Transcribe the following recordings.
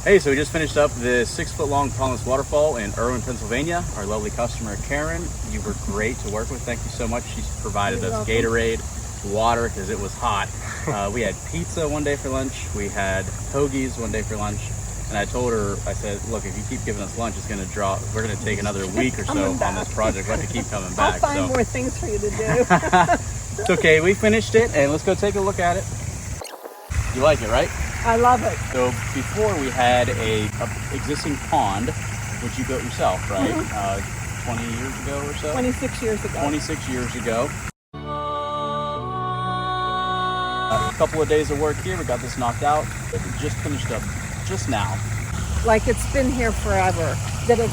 Hey, so we just finished up the 6-foot-long pollenless waterfall in Irwin, Pennsylvania. Our lovely customer, Karen, you were great to work with. Thank you so much. She's provided us Gatorade, water, because it was hot. We had pizza one day for lunch. We had hoagies one day for lunch. And I told her, I said, look, if you keep giving us lunch, it's going to draw. We're going to take another week or so on this project. We'll have to keep coming back. I'll find more things for you to do. It's okay. We finished it, and let's go take a look at it. You like it, right? I love it. So before we had a existing pond, which you built yourself, right? 20 years ago or so? 26 years ago. 26 years ago. A couple of days of work here, we got this knocked out. We just finished up just now. Like it's been here forever. That it,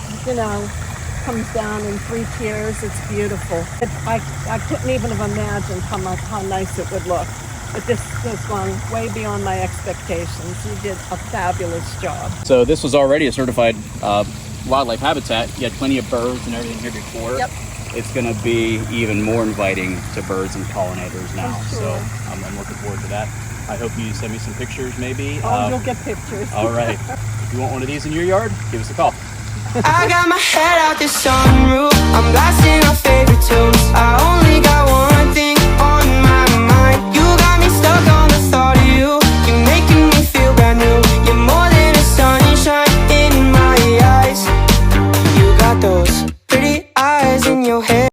comes down in 3 tiers. It's beautiful. I couldn't even have imagined how nice it would look. But this has gone way beyond my expectations. You did a fabulous job. So this was already a certified wildlife habitat. You had plenty of birds and everything here before. Yep. It's going to be even more inviting to birds and pollinators now. Sure. So I'm looking forward to that. I hope you send me some pictures maybe. Oh, you'll get pictures. All right. If you want one of these in your yard, give us a call. I got my head out the sunroof. I'm blasting our favorite tunes.